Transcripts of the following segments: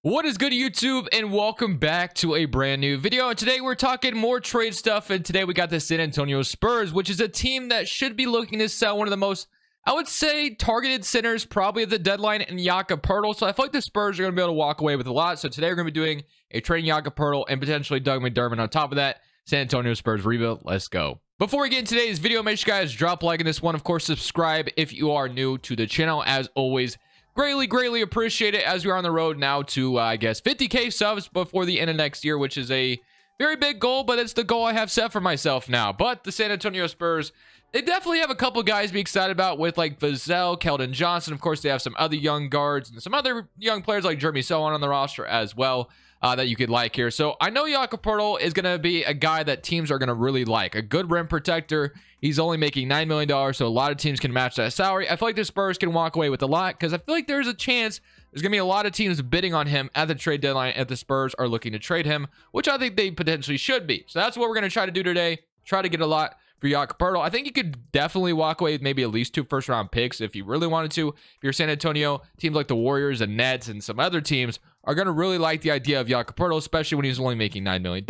What is good, YouTube, and welcome back to a brand new video. And today we're talking more trade stuff, and today we got the San Antonio Spurs, which is a team that should be looking to sell one of the most, I would say, targeted centers probably at the deadline in Jakob Poeltl. So I feel like the Spurs are going to be able to walk away with a lot. So today we're going to be doing a trading Jakob Poeltl and potentially Doug McDermott on top of that. San Antonio Spurs rebuild. Let's go. Before we get into today's video, make sure you guys drop a like in this one. Of course, subscribe if you are new to the channel. As always, greatly appreciate it, as we are on the road now to I guess 50k subs before the end of next year, which is a very big goal, but it's the goal I have set for myself now. But the San Antonio Spurs, they definitely have a couple guys to be excited about, with like Vassell, Keldon Johnson. Of course, they have some other young guards and some other young players like Jeremy Sohan on the roster as well, that you could like here. So I know Jakob Poeltl is going to be a guy that teams are going to really like. A good rim protector. He's only making $9 million, so a lot of teams can match that salary. I feel like the Spurs can walk away with a lot, because I feel like there's a chance there's going to be a lot of teams bidding on him at the trade deadline if the Spurs are looking to trade him, which I think they potentially should be. So that's what we're going to try to do today. Try to get a lot for Jakob Poeltl. I think you could definitely walk away with maybe at least 2 first-round picks if you really wanted to. If you're San Antonio, teams like the Warriors and Nets and some other teams are going to really like the idea of Jakob Poeltl, especially when he's only making $9 million.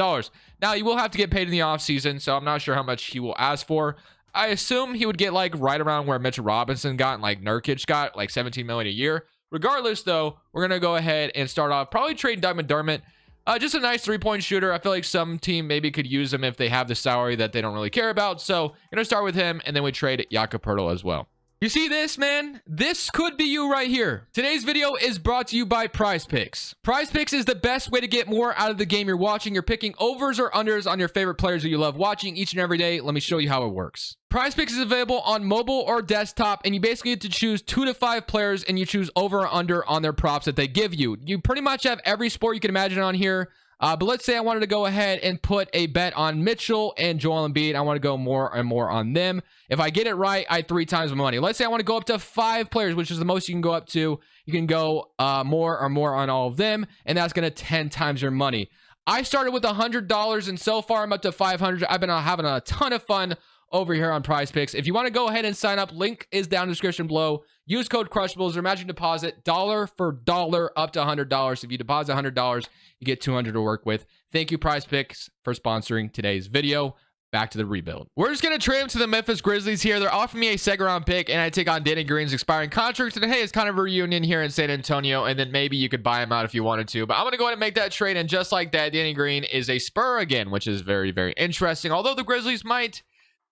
Now, you will have to get paid in the offseason, so I'm not sure how much he will ask for. I assume he would get like right around where Mitchell Robinson got and like Nurkic got, like $17 million a year. Regardless, though, we're going to go ahead and start off probably trading Doug McDermott. Just a nice three-point shooter. I feel like some team maybe could use him if they have the salary that they don't really care about. So, going to start with him, and then we trade Jakob Poeltl as well. You see this, man? This could be you right here. Today's video is brought to you by PrizePicks. PrizePicks is the best way to get more out of the game you're watching. You're picking overs or unders on your favorite players that you love watching each and every day. Let me show you how it works. PrizePicks is available on mobile or desktop, and you basically get to choose 2 to 5 players, and you choose over or under on their props that they give you. You pretty much have every sport you can imagine on here. But let's say I wanted to go ahead and put a bet on Mitchell and Joel Embiid. I want to go more and more on them. If I get it right, I 3 times my money. Let's say I want to go up to 5 players, which is the most you can go up to. You can go more or more on all of them, and that's going to 10 times your money. I started with $100, and so far I'm up to $500. I've been having a ton of fun over here on PrizePicks. If you want to go ahead and sign up, link is down in the description below. Use code Crushables. Their matching deposit, dollar for dollar, up to $100. If you deposit $100, you get $200 to work with. Thank you, PrizePicks, for sponsoring today's video. Back to the rebuild. We're just going to trade him to the Memphis Grizzlies here. They're offering me a second-round pick, and I take on Danny Green's expiring contract. And hey, it's kind of a reunion here in San Antonio, and then maybe you could buy him out if you wanted to. But I'm going to go ahead and make that trade, and just like that, Danny Green is a Spur again, which is very interesting. Although the Grizzlies might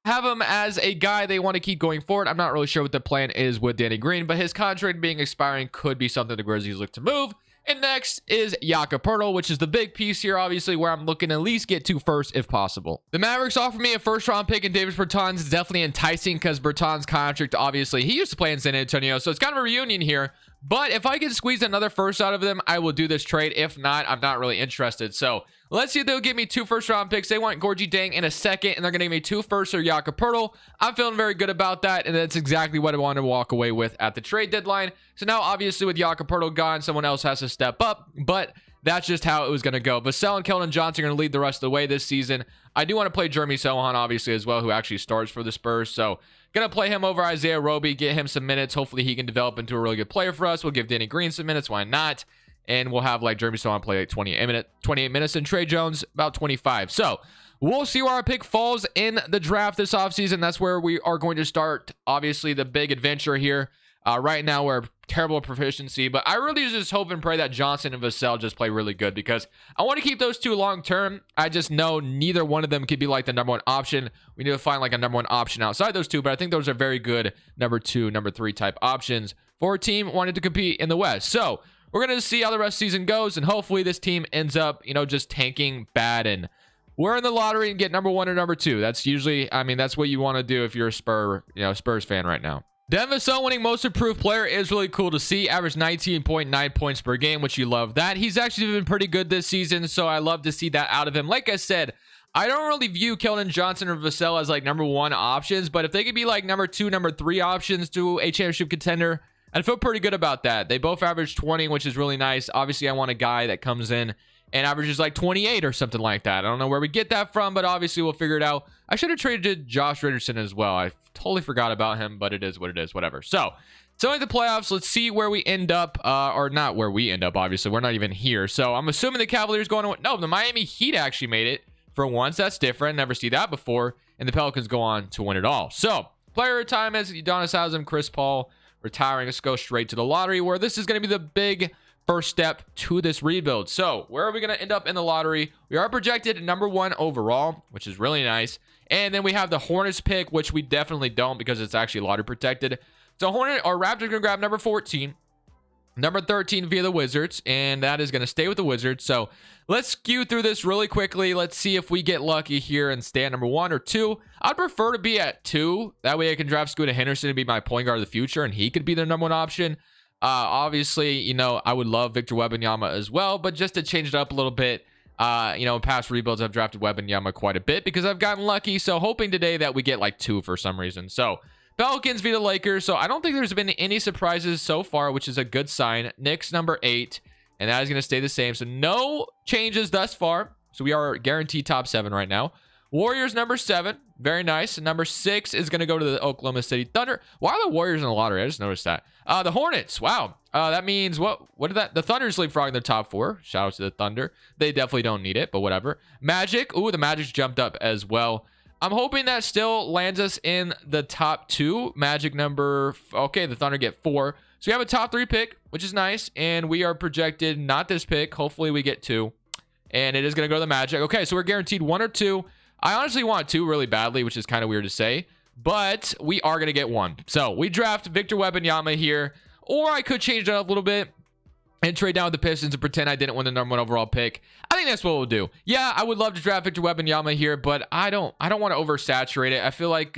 have him as a guy they want to keep going forward. I'm not really sure what the plan is with Danny Green, but his contract being expiring could be something the Grizzlies look to move. And next is Jakob Poeltl, which is the big piece here, obviously, where I'm looking to at least get 2 firsts if possible. The Mavericks offer me a first-round pick, and Davis Bertans is definitely enticing because Bertans' contract, obviously, he used to play in San Antonio, so it's kind of a reunion here. But if I can squeeze another first out of them, I will do this trade. If not, I'm not really interested. So let's see if they'll give me 2 first-round picks. They want Gorgie Dang in a second, and they're going to give me 2 firsts or Jakob Poeltl. I'm feeling very good about that, and that's exactly what I want to walk away with at the trade deadline. So now, obviously, with Jakob Poeltl gone, someone else has to step up, but that's just how it was going to go. Vassell and Keldon Johnson are going to lead the rest of the way this season. I do want to play Jeremy Sohan, obviously, as well, who actually starts for the Spurs. So going to play him over Isaiah Roby, get him some minutes. Hopefully, he can develop into a really good player for us. We'll give Danny Green some minutes. Why not? And we'll have like Jeremy Sohan play like 28 minutes, and Trey Jones about 25. So we'll see where our pick falls in the draft this offseason. That's where we are going to start, obviously, the big adventure here. Right now, we're terrible proficiency, but I really just hope and pray that Johnson and Vassell just play really good, because I want to keep those 2 long term. I just know neither one of them could be like the #1 option. We need to find like a #1 option outside those 2, but I think those are very good #2, #3 type options for a team wanting to compete in the West. So we're going to see how the rest of the season goes, and hopefully this team ends up, just tanking bad, and we're in the lottery and get #1 or #2. That's usually, that's what you want to do if you're a Spurs fan right now. Devin Vassell winning most improved player is really cool to see. Average 19.9 points per game, which you love that. He's actually been pretty good this season, so I love to see that out of him. Like I said, I don't really view Keldon Johnson or Vassell as like #1 options, but if they could be like #2, #3 options to a championship contender, I'd feel pretty good about that. They both average 20, which is really nice. Obviously, I want a guy that comes in and averages like 28 or something like that. I don't know where we get that from, but obviously we'll figure it out. I should have traded Josh Richardson as well. I totally forgot about him, but it is what it is, whatever. So So in the playoffs, let's see where we end up, or not where we end up, obviously. We're not even here. So I'm assuming the Cavaliers going to... No, the Miami Heat actually made it. For once, that's different. Never see that before. And the Pelicans go on to win it all. So, player retirements, Udonis Haslem, Chris Paul retiring. Let's go straight to the lottery, where this is going to be the big first step to this rebuild. So, where are we going to end up in the lottery? We are projected #1 overall, which is really nice. And then we have the Hornets pick, which we definitely don't because it's actually lottery protected. So Raptors are going to grab number 14, number 13 via the Wizards, and that is going to stay with the Wizards. So let's skew through this really quickly. Let's see if we get lucky here and stay at number 1 or 2. I'd prefer to be at 2. That way I can draft Scooter Henderson to be my point guard of the future, and he could be the #1 option. Obviously, you know, I would love Victor Wembanyama as well, but just to change it up a little bit, you know, in past rebuilds, I've drafted Wembanyama quite a bit because I've gotten lucky. So hoping today that we get like 2 for some reason. So Pelicans v the Lakers. So I don't think there's been any surprises so far, which is a good sign. Knicks number 8, and that is going to stay the same. So no changes thus far. So we are guaranteed top 7 right now. Warriors number 7, very nice. And number 6 is going to go to the Oklahoma City Thunder. Why are the Warriors in the lottery? I just noticed that. The Hornets, wow. That means what did that? The Thunder's leapfrogging the top 4. Shout out to the Thunder. They definitely don't need it, but whatever. Magic, ooh, the Magic's jumped up as well. I'm hoping that still lands us in the top 2. Magic number... Okay, the Thunder get 4. So we have a top 3 pick, which is nice. And we are projected not this pick. Hopefully we get 2. And it is going to go to the Magic. Okay, so we're guaranteed 1 or 2. I honestly want 2 really badly, which is kind of weird to say. But we are going to get 1. So we draft Victor Wembanyama here. Or I could change it up a little bit and trade down with the Pistons and pretend I didn't win the #1 overall pick. I think that's what we'll do. Yeah, I would love to draft Victor Wembanyama here, but I don't want to oversaturate it. I feel like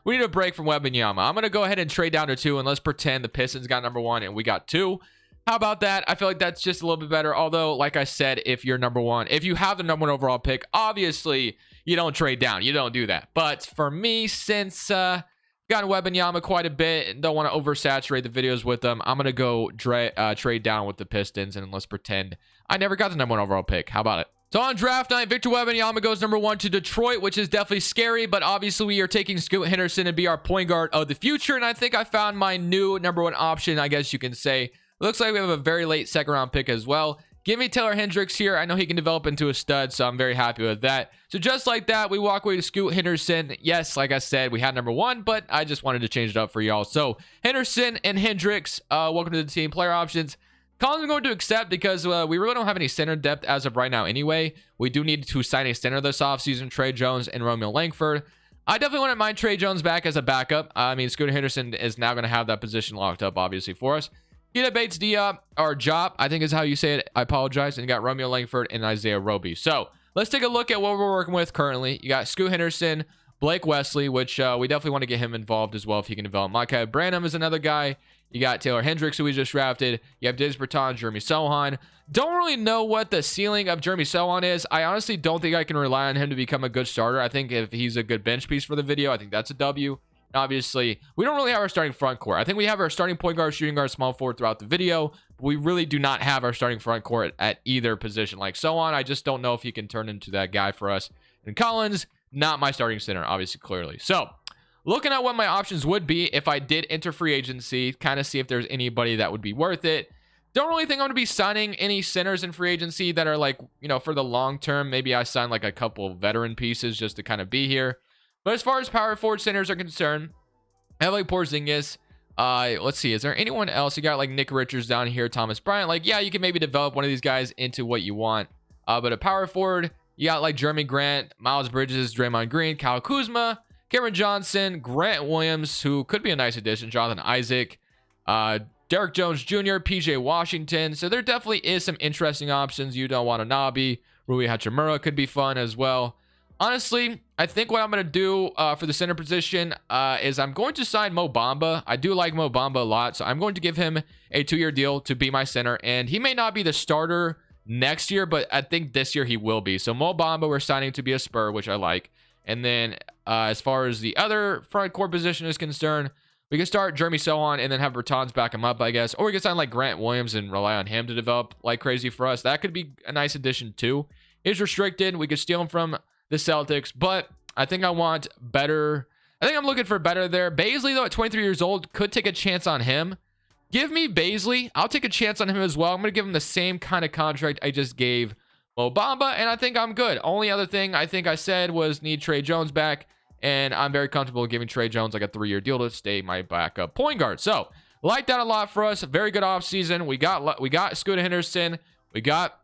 we need a break from Wembanyama. I'm going to go ahead and trade down to 2, and let's pretend the Pistons got #1 and we got 2. How about that? I feel like that's just a little bit better. Although, like I said, if you're #1, if you have the #1 overall pick, obviously you don't trade down. You don't do that. But for me, since gotten Wembanyama quite a bit and don't want to oversaturate the videos with them, I'm going to go trade down with the Pistons, and let's pretend I never got the #1 overall pick. How about it? So on draft night, Victor Wembanyama goes #1 to Detroit, which is definitely scary, but obviously we are taking Scoot Henderson to be our point guard of the future, and I think I found my new #1 option, I guess you can say. Looks like we have a very late 2nd round pick as well. Give me Taylor Hendricks here. I know he can develop into a stud, so I'm very happy with that. So just like that, we walk away to Scoot Henderson. Yes, like I said, we had #1, but I just wanted to change it up for y'all. So Henderson and Hendricks, welcome to the team. Player options. Collins I'm going to accept because we really don't have any center depth as of right now anyway. We do need to sign a center this offseason, Trey Jones and Romeo Langford. I definitely wouldn't mind Trey Jones back as a backup. I mean, Scooter Henderson is now going to have that position locked up, obviously, for us. Keita Bates-Diop, or Jop, I think is how you say it. I apologize. And you got Romeo Langford and Isaiah Roby. So let's take a look at what we're working with currently. You got Scoot Henderson, Blake Wesley, which we definitely want to get him involved as well if he can develop. Micah Branham is another guy. You got Taylor Hendricks, who we just drafted. You have Diz Berton, Jeremy Sohan. Don't really know what the ceiling of Jeremy Sohan is. I honestly don't think I can rely on him to become a good starter. I think if he's a good bench piece for the video, I think that's a W. Obviously, we don't really have our starting front court. I think we have our starting point guard, shooting guard, small forward throughout the video. But we really do not have our starting front court at either position. Like Sohan, I just don't know if he can turn into that guy for us. And Collins, not my starting center, obviously, clearly. So, looking at what my options would be if I did enter free agency, kind of see if there's anybody that would be worth it. Don't really think I'm going to be signing any centers in free agency that are like, you know, for the long term. Maybe I sign like a couple veteran pieces just to kind of be here. But as far as power forward centers are concerned, I have like Porzingis. Let's see. Is there anyone else? You got like Nick Richards down here, Thomas Bryant. Like, yeah, you can maybe develop one of these guys into what you want. But a power forward, you got like Jeremy Grant, Miles Bridges, Draymond Green, Kyle Kuzma, Cameron Johnson, Grant Williams, who could be a nice addition, Jonathan Isaac, Derek Jones Jr., PJ Washington. So there definitely is some interesting options. Yuta Watanabe, Rui Hachimura could be fun as well. Honestly, I think what I'm going to do for the center position is I'm going to sign Mo Bamba. I do like Mo Bamba a lot, so I'm going to give him a 2-year deal to be my center. And he may not be the starter next year, but I think this year he will be. So Mo Bamba, we're signing to be a Spur, which I like. And then as far as the other front court position is concerned, we can start Jeremy Sohan and then have Bertans back him up, I guess. Or we can sign like Grant Williams and rely on him to develop like crazy for us. That could be a nice addition too. He's restricted. We could steal him from the Celtics, but I think I want better I think I'm looking for better there. Baisley, though, at 23 years old, could take a chance on him. Give me Baisley. I'll take a chance on him as well. I'm going to give him the same kind of contract I just gave Mo Bamba, and I think I'm good. Only other thing I think I said was need Trey Jones back, and I'm very comfortable giving Trey Jones like a 3-year deal to stay my backup point guard. So, like that a lot for us. Very good offseason. We got Scooter Henderson. We got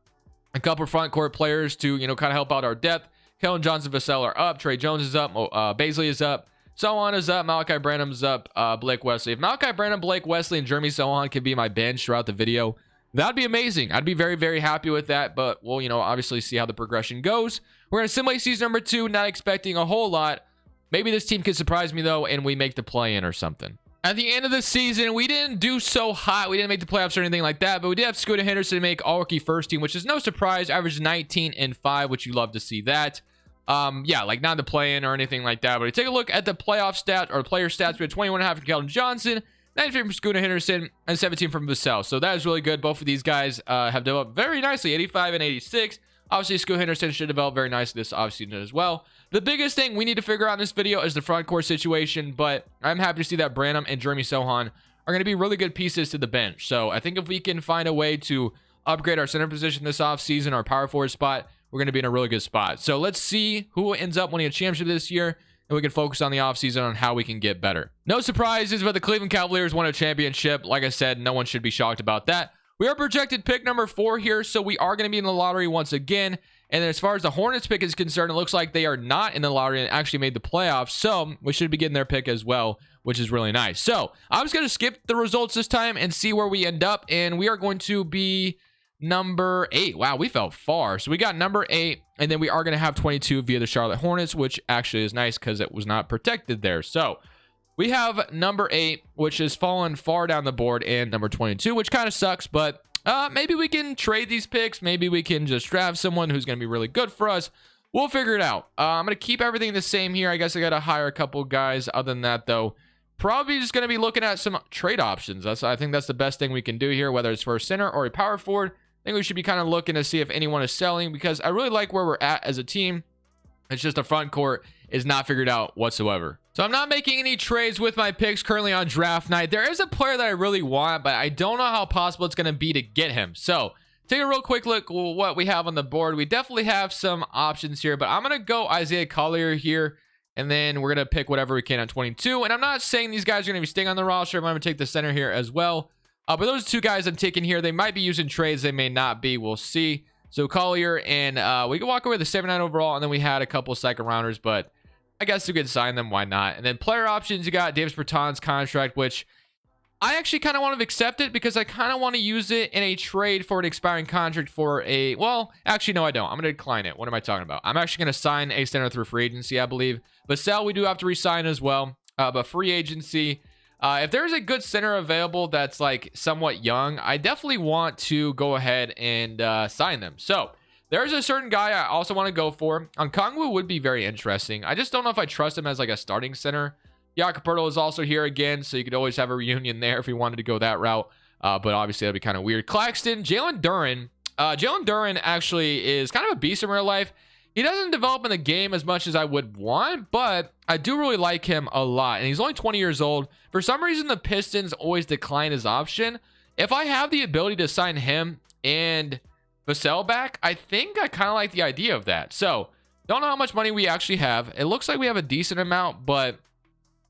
a couple front court players to, you know, kind of help out our depth. Keldon Johnson, Vassell are up. Trey Jones is up. Baisley is up. Sohan is up. Malachi Branham's up. Blake Wesley. If Malachi Branham, Blake Wesley, and Jeremy Sohan could be my bench throughout the video, that'd be amazing. I'd be very, very happy with that. But we'll, you know, obviously see how the progression goes. We're going to simulate season number 2. Not expecting a whole lot. Maybe this team could surprise me, though, and we make the play-in or something. At the end of the season, we didn't do so hot. We didn't make the playoffs or anything like that, but we did have Scooter Henderson make all-rookie first team, which is no surprise. Averaged 19 and 5, which you love to see that. Yeah, like not the play-in or anything like that, but take a look at the playoff stats or player stats. We had 21.5 from Keldon Johnson, 19 from Scooter Henderson, and 17 from Vassell. So that is really good. Both of these guys have developed very nicely, 85 and 86. Obviously, Scooter Henderson should develop very nicely this offseason as well. The biggest thing we need to figure out in this video is the front court situation, but I'm happy to see that Branham and Jeremy Sohan are going to be really good pieces to the bench. So I think if we can find a way to upgrade our center position this offseason, our power forward spot, we're going to be in a really good spot. So let's see who ends up winning a championship this year, and we can focus on the offseason on how we can get better. No surprises, but the Cleveland Cavaliers won a championship. Like I said, no one should be shocked about that. We are projected pick number 4 here, so we are going to be in the lottery once again. And then as far as the Hornets pick is concerned, it looks like they are not in the lottery and actually made the playoffs. So we should be getting their pick as well, which is really nice. So I'm just going to skip the results this time and see where we end up. And we are going to be number 8. Wow, we fell far. So we got number 8, and then we are going to have 22 via the Charlotte Hornets, which actually is nice because it was not protected there. So we have number 8, which has fallen far down the board, and number 22, which kind of sucks, but maybe we can trade these picks. Maybe we can just draft someone who's going to be really good for us. We'll figure it out. I'm going to keep everything the same here. I guess I got to hire a couple guys. Other than that, though, probably just going to be looking at some trade options. I think that's the best thing we can do here, whether it's for a center or a power forward. I think we should be kind of looking to see if anyone is selling, because I really like where we're at as a team. It's just the front court is not figured out whatsoever. So I'm not making any trades with my picks currently on draft night. There is a player that I really want, but I don't know how possible it's going to be to get him. So take a real quick look at what we have on the board. We definitely have some options here, but I'm going to go Isaiah Collier here, and then we're going to pick whatever we can at 22. And I'm not saying these guys are going to be staying on the roster. I'm going to take the center here as well. But those 2 guys I'm taking here, they might be using trades. They may not be. We'll see. So Collier, and we can walk away with a 79 overall, and then we had a couple second rounders, but I guess you could sign them. Why not? And then player options, you got Davis Bertans contract, which I actually kind of want to accept it because I kind of want to use it in a trade for an expiring contract for a, well, actually, no, I don't. I'm going to decline it. What am I talking about? I'm actually going to sign a center through free agency, I believe. Vassell, we do have to re-sign as well. But free agency, if there's a good center available that's like somewhat young, I definitely want to go ahead and sign them. So there's a certain guy I also want to go for. Okongwu would be very interesting. I just don't know if I trust him as like a starting center. Jakob Poeltl is also here again, so you could always have a reunion there if you wanted to go that route. But obviously that'd be kind of weird. Claxton, Jalen Duren. Jalen Duren actually is kind of a beast in real life. He doesn't develop in the game as much as I would want, but I do really like him a lot. And he's only 20 years old. For some reason, the Pistons always decline his option. If I have the ability to sign him and Vassell back, I think I kind of like the idea of that. So, don't know how much money we actually have. It looks like we have a decent amount, but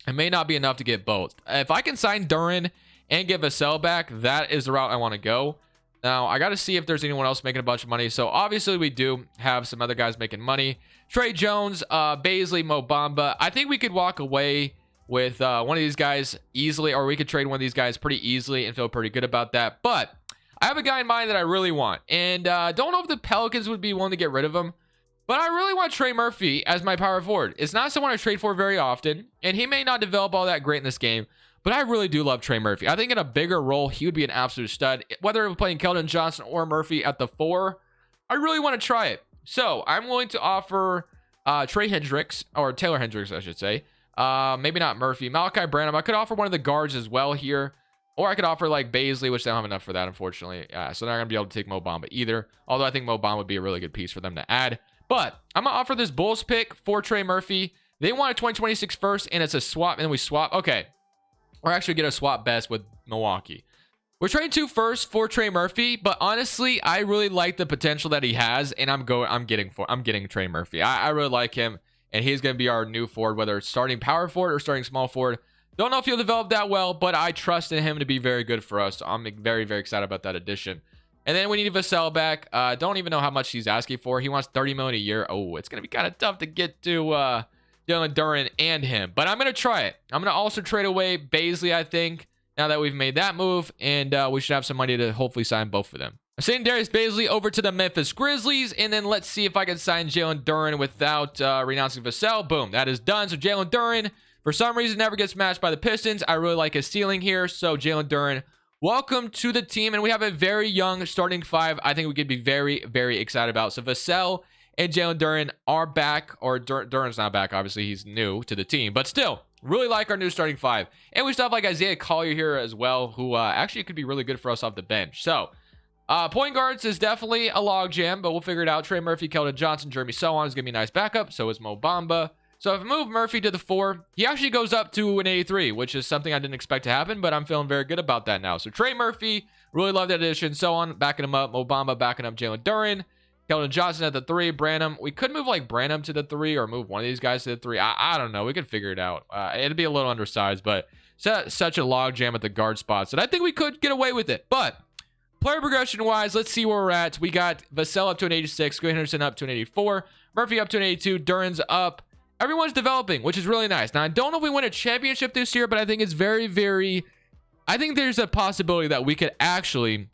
it may not be enough to get both. If I can sign Duren and get Vassell back, that is the route I want to go. Now, I got to see if there's anyone else making a bunch of money. So, obviously, we do have some other guys making money. Trey Jones, Baisley, Mo Bamba. I think we could walk away with one of these guys easily, or we could trade one of these guys pretty easily and feel pretty good about that. But I have a guy in mind that I really want. And don't know if the Pelicans would be willing to get rid of him. But I really want Trey Murphy as my power forward. It's not someone I trade for very often. And he may not develop all that great in this game. But I really do love Trey Murphy. I think in a bigger role, he would be an absolute stud. Whether we're playing Keldon Johnson or Murphy at the 4, I really want to try it. So I'm willing to offer Trey Hendricks, or Taylor Hendricks, I should say. Maybe not Murphy. Malachi Branham. I could offer one of the guards as well here. Or I could offer like Baisley, which they don't have enough for that, unfortunately. So they're not going to be able to take Mo Bamba either. Although I think Mo Bamba would be a really good piece for them to add. But I'm going to offer this Bulls pick for Trey Murphy. They want a 2026 first, and it's a swap, and then we swap. Okay. Or actually get a swap best with Milwaukee. We're trading 2 firsts for Trey Murphy, but honestly, I really like the potential that he has, and I'm getting Trey Murphy. I really like him, and he's going to be our new forward, whether it's starting power forward or starting small forward. Don't know if he'll develop that well, but I trust in him to be very good for us. So I'm very, very excited about that addition. And then we need Vassell back. Don't even know how much he's asking for. He wants $30 million a year. Oh, it's going to be kind of tough to get to Jalen Duren and him, but I'm going to try it. I'm going to also trade away Baisley, I think, now that we've made that move, and we should have some money to hopefully sign both of them. I'm sending Darius Baisley over to the Memphis Grizzlies, and then let's see if I can sign Jalen Duren without renouncing Vassell. Boom, that is done. So Jalen Duren, for some reason, never gets matched by the Pistons. I really like his ceiling here. So Jalen Duren, welcome to the team, and we have a very young starting 5. I think we could be very, very excited about. So Vassell and Jalen Duren are back, or Duren's not back. Obviously, he's new to the team, but still, really like our new starting 5. And we still have like Isaiah Collier here as well, who actually could be really good for us off the bench. So, point guards is definitely a logjam, but we'll figure it out. Trey Murphy, Keldon Johnson, Jeremy Sochan is going to be a nice backup. So is Mo Bamba. So if I move Murphy to the 4, he actually goes up to an 83, which is something I didn't expect to happen, but I'm feeling very good about that now. So Trey Murphy, really love that addition. Sochan, backing him up. Mo Bamba, backing up Jalen Duren. Keldon Johnson at the 3, Branham. We could move like Branham to the 3 or move one of these guys to the 3. I don't know. We could figure it out. It'd be a little undersized, but such a log jam at the guard spots that I think we could get away with it. But player progression wise, let's see where we're at. We got Vassell up to an 86, Scoot Henderson up to an 84, Murphy up to an 82, Duren's up. Everyone's developing, which is really nice. Now, I don't know if we win a championship this year, but I think it's I think there's a possibility that we could actually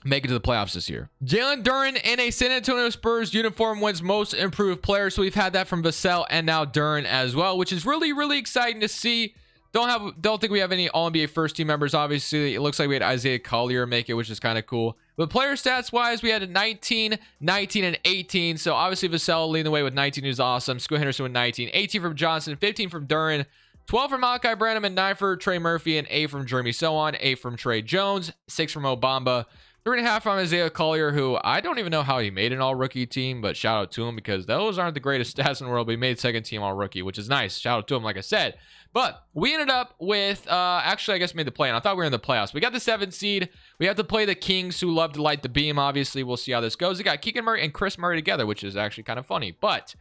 make it to the playoffs this year. Jalen Duren in a San Antonio Spurs uniform wins most improved player. So we've had that from Vassell and now Duren as well, which is really, really exciting to see. Don't think we have any All-NBA first team members. Obviously, it looks like we had Isaiah Collier make it, which is kind of cool. But player stats wise, we had a 19, 19, and 18. So obviously Vassell leading the way with 19, who's awesome. Scoot Henderson with 19, 18 from Johnson, 15 from Duren, 12 from Malachi Branham, and 9 for Trey Murphy, and 8 from Jeremy Sochan, 8 from Trey Jones, 6 from Obamba, 3.5 from Isaiah Collier, who I don't even know how he made an all-rookie team, but shout out to him because those aren't the greatest stats in the world, but he made second team all-rookie, which is nice. Shout out to him, like I said. But we ended up with, actually, I guess made the play-in. I thought we were in the playoffs. We got the 7th seed. We have to play the Kings, who love to light the beam, obviously. We'll see how this goes. We got Keegan Murray and Chris Murray together, which is actually kind of funny. But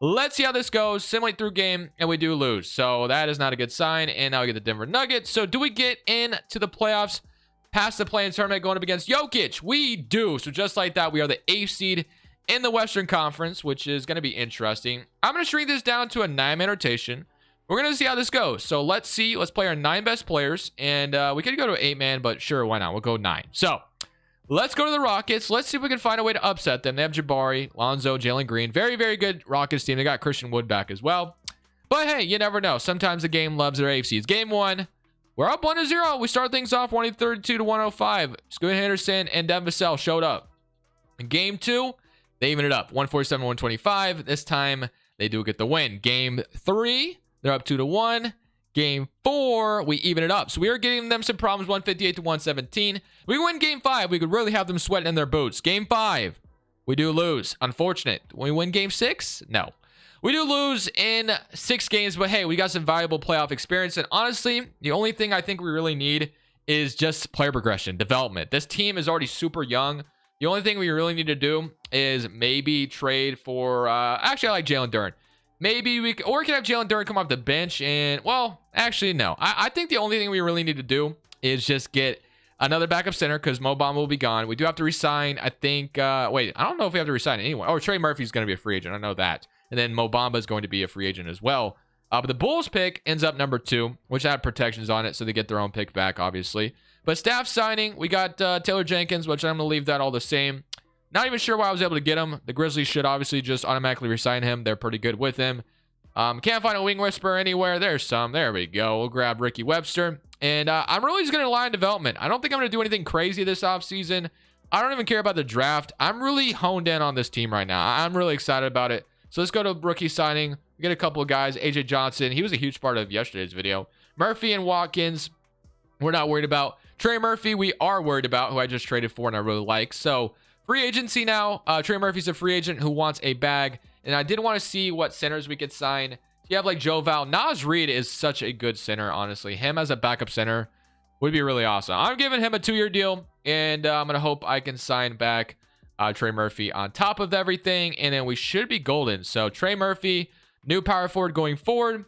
let's see how this goes. Simulate through game, and we do lose. So that is not a good sign. And now we get the Denver Nuggets. So do we get into the playoffs? Past the play-in tournament going up against Jokic? We do. So just like that, we are the 8th seed in the Western Conference, which is going to be interesting. I'm going to shrink this down to a 9-man rotation. We're going to see how this goes. So let's see. Let's play our 9 best players. And we could go to an 8-man, but sure, why not? We'll go 9. So let's go to the Rockets. Let's see if we can find a way to upset them. They have Jabari, Lonzo, Jalen Green. Very, very good Rockets team. They got Christian Wood back as well. But hey, you never know. Sometimes the game loves their AFCs. Game 1. We're up 1-0. We start things off 132 to 105. Scoot Henderson and Devin Vassell showed up. In game 2, they even it up 147 125. This time they do get the win. Game 3, they're up 2-1. Game 4, we even it up. So we are getting them some problems 158 to 117. We win game 5. We could really have them sweating in their boots. Game 5, we do lose. Unfortunate. We win game 6? No. We do lose in 6 games, but hey, we got some valuable playoff experience. And honestly, the only thing I think we really need is just player progression, development. This team is already super young. The only thing we really need to do is maybe trade for, actually, I like Jalen Duren. Maybe we can have Jalen Duren come off the bench and, well, actually, no. I think the only thing we really need to do is just get another backup center because Mo Bamba will be gone. We do have to resign, I think, wait, I don't know if we have to resign anyone. Oh, Trey Murphy's going to be a free agent. I know that. And then Mo Bamba is going to be a free agent as well. But the Bulls pick ends up number 2, which had protections on it, so they get their own pick back, obviously. But staff signing, we got Taylor Jenkins, which I'm going to leave that all the same. Not even sure why I was able to get him. The Grizzlies should obviously just automatically resign him. They're pretty good with him. Can't find a wing whisperer anywhere. There's some. There we go. We'll grab Ricky Webster. And I'm really just going to rely on development. I don't think I'm going to do anything crazy this offseason. I don't even care about the draft. I'm really honed in on this team right now. I'm really excited about it. So let's go to rookie signing. We get a couple of guys. AJ Johnson. He was a huge part of yesterday's video. Murphy and Watkins, we're not worried about. Trey Murphy, we are worried about, who I just traded for and I really like. So free agency now. Trey Murphy's a free agent who wants a bag. And I did want to see what centers we could sign You have like Joe Val. Nas Reed is such a good center, honestly. Him as a backup center would be really awesome. I'm giving him a 2-year deal, and I'm going to hope I can sign back Trey Murphy on top of everything, and then we should be golden. So Trey Murphy, new power forward going forward.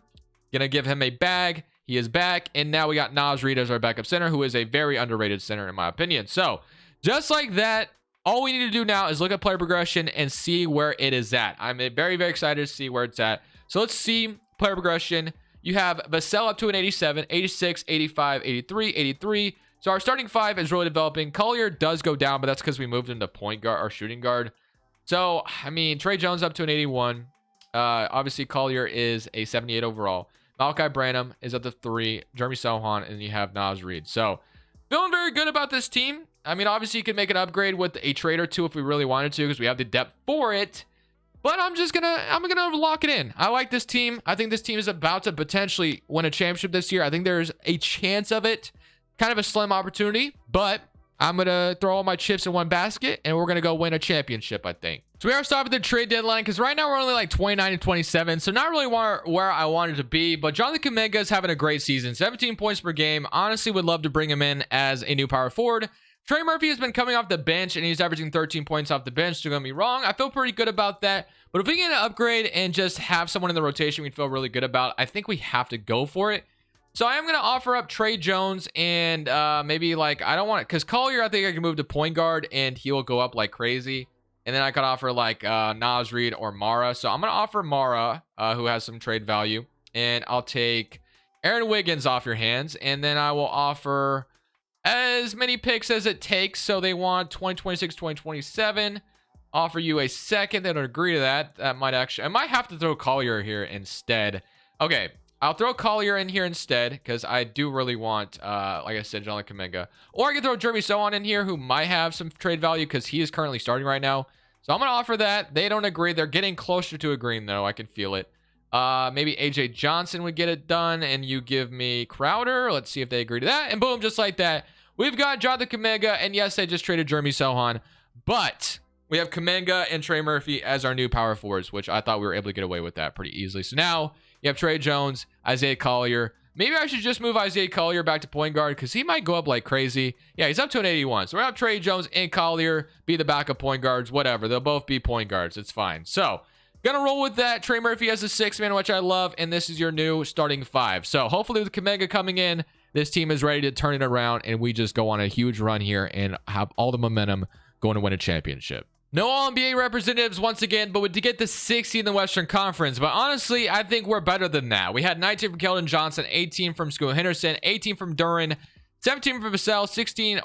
Going to give him a bag. He is back, and now we got Nas Reed as our backup center, who is a very underrated center in my opinion. So just like that, all we need to do now is look at player progression and see where it is at. I'm very, very excited to see where it's at. So let's see player progression. You have Vassell up to an 87, 86, 85, 83, 83. So our starting five is really developing. Collier does go down, but that's because we moved him to point guard or shooting guard. So, I mean, Trey Jones up to an 81. Obviously, Collier is a 78 overall. Malachi Branham is at the 3. Jeremy Sohan, and you have Nas Reed. So, feeling very good about this team. I mean, obviously, you could make an upgrade with a trade or two if we really wanted to, because we have the depth for it. But I'm gonna lock it in. I like this team. I think this team is about to potentially win a championship this year. I think there's a chance of it. Kind of a slim opportunity, but I'm gonna throw all my chips in one basket, and we're gonna go win a championship, I think. So we are stopping the trade deadline because right now we're only like 29 and 27, so not really where I wanted to be. But Jonathan Kuminga is having a great season, 17 points per game. Honestly, would love to bring him in as a new power forward. Trey Murphy has been coming off the bench, and he's averaging 13 points off the bench. Don't get me wrong. I feel pretty good about that. But if we get an upgrade and just have someone in the rotation we'd feel really good about, I think we have to go for it. So I am going to offer up Trey Jones and maybe like, I don't want it, because Collier, I think I can move to point guard, and he will go up like crazy. And then I could offer like Nas Reed or Mara. So I'm going to offer Mara, who has some trade value. And I'll take Aaron Wiggins off your hands. And then I will offer as many picks as it takes. So they want 2026, 2027. Offer you a second. They don't agree to that. That might actually, I might have to throw Collier here instead. Okay, I'll throw Collier in here instead, because I do really want, like I said, Jonathan Kuminga. Or I can throw Jeremy Sohan in here, who might have some trade value because he is currently starting right now. So I'm going to offer that. They don't agree. They're getting closer to agreeing, though. I can feel it. Maybe AJ Johnson would get it done, and you give me Crowder. Let's see if they agree to that. And boom, just like that, we've got Jonathan Kuminga. And yes, I just traded Jeremy Sohan, but we have Kuminga and Trey Murphy as our new power forwards, which I thought we were able to get away with that pretty easily. So now you have Trey Jones, Isaiah Collier. Maybe I should just move Isaiah Collier back to point guard, because he might go up like crazy. Yeah, he's up to an 81. So we're going to have Trey Jones and Collier be the backup point guards, whatever. They'll both be point guards. It's fine. So gonna roll with that. Trey Murphy as a 6-man, which I love, and this is your new starting 5. So hopefully with Kuminga coming in, this team is ready to turn it around, and we just go on a huge run here and have all the momentum going to win a championship. No All-NBA representatives once again, but to get the 60 in the Western Conference. But honestly, I think we're better than that. We had 19 from Keldon Johnson, 18 from Scoot Henderson, 18 from Duran, 17 from Vassell, 17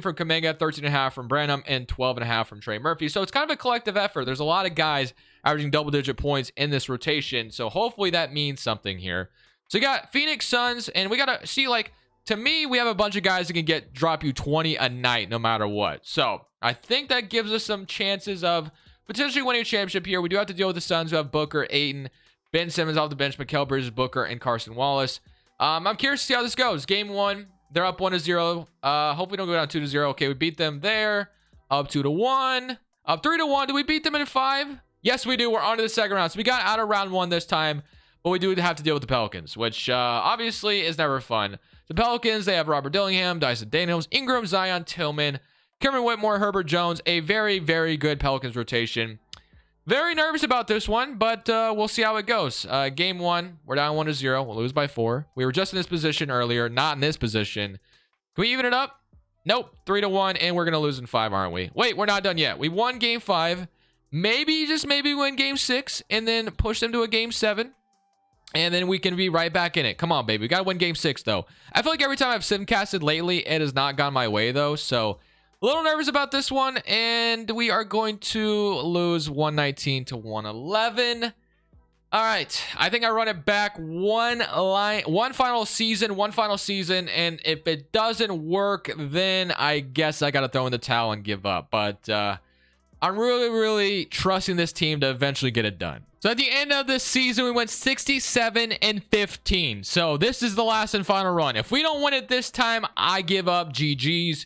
from Kuminga, 13.5 from Branham, and 12.5 from Trey Murphy. So it's kind of a collective effort. There's a lot of guys averaging double-digit points in this rotation. So hopefully that means something here. So you got Phoenix Suns, and we got to see, like, to me, we have a bunch of guys that can drop you 20 a night no matter what. So I think that gives us some chances of potentially winning a championship here. We do have to deal with the Suns, who have Booker, Ayton, Ben Simmons off the bench, Mikal Bridges, Booker, and Carson Wallace. I'm curious to see how this goes. Game 1, they're up 1-0. Hopefully don't go down 2-0. Okay, we beat them there. Up 2-1. Up 3-1. Do we beat them in 5? Yes, we do. We're on to the second round. So we got out of round 1 this time, but we do have to deal with the Pelicans, which obviously is never fun. The Pelicans, they have Robert Dillingham, Dyson Daniels, Ingram, Zion, Tillman, Cameron Whitmore, Herbert Jones. A very, very good Pelicans rotation. Very nervous about this one, but we'll see how it goes. Game 1, we're down 1-0. We'll lose by 4. We were just in this position earlier, not in this position. Can we even it up? Nope. 3-1, and we're going to lose in 5, aren't we? Wait, we're not done yet. We won Game 5. Maybe, just maybe win Game 6, and then push them to a Game 7. And then we can be right back in it. Come on, baby. We got to win Game 6, though. I feel like every time I've simcasted lately, it has not gone my way, though. So a little nervous about this one. And we are going to lose 119 to 111. All right. I think I run it back one final season. And if it doesn't work, then I guess I got to throw in the towel and give up. But I'm really, really trusting this team to eventually get it done. So at the end of this season, we went 67-15. So this is the last and final run. If we don't win it this time, I give up. GG's.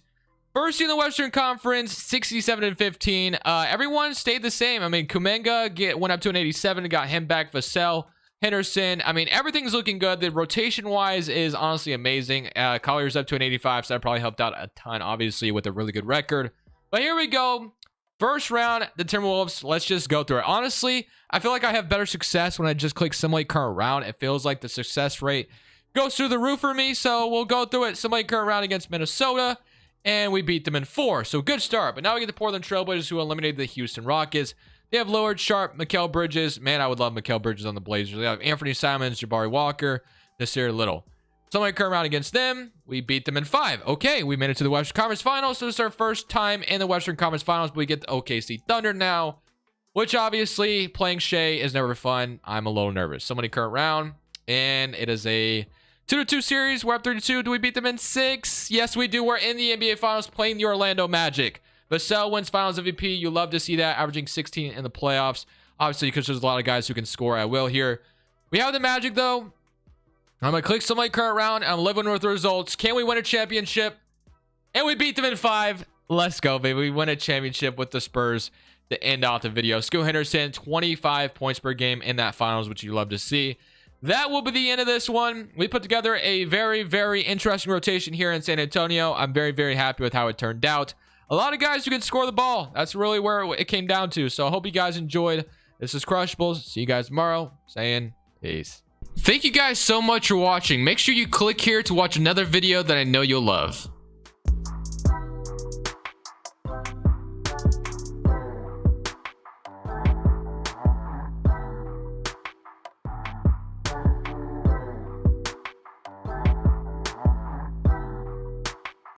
First in the Western Conference, 67-15. Everyone stayed the same. I mean, Kuminga went up to an 87 and got him back. Vassell Henderson. I mean, everything's looking good. The rotation wise is honestly amazing. Collier's up to an 85, so that probably helped out a ton, obviously, with a really good record. But here we go. First round, the Timberwolves. Let's just go through it. Honestly, I feel like I have better success when I just click simulate current round. It feels like the success rate goes through the roof for me. So we'll go through it. Simulate current round against Minnesota. And we beat them in 4. So good start. But now we get the Portland Trailblazers, who eliminated the Houston Rockets. They have Lillard, Sharp, Mikal Bridges. Man, I would love Mikal Bridges on the Blazers. They have Anthony Simons, Jabari Walker, Nasir Little. Simulate current round against them. We beat them in 5. Okay, we made it to the Western Conference Finals. So this is our first time in the Western Conference Finals. But we get the OKC Thunder now, which obviously playing Shea is never fun. I'm a little nervous. Simulate current round. And it is a 2-2 series. We're up 3-2. Do we beat them in 6? Yes, we do. We're in the NBA Finals playing the Orlando Magic. Vassell wins Finals MVP. You love to see that, averaging 16 in the playoffs. Obviously, because there's a lot of guys who can score at will here. We have the Magic, though. I'm going to click Simulate current round. I'm living with the results. Can we win a championship? And we beat them in 5. Let's go, baby. We win a championship with the Spurs to end out the video. Scoot Henderson, 25 points per game in that Finals, which you love to see. That will be the end of this one. We put together a very, very interesting rotation here in San Antonio. I'm very, very happy with how it turned out. A lot of guys who can score the ball. That's really where it came down to. So I hope you guys enjoyed. This is Crushables. See you guys tomorrow. Saying peace. Thank you guys so much for watching. Make sure you click here to watch another video that I know you'll love.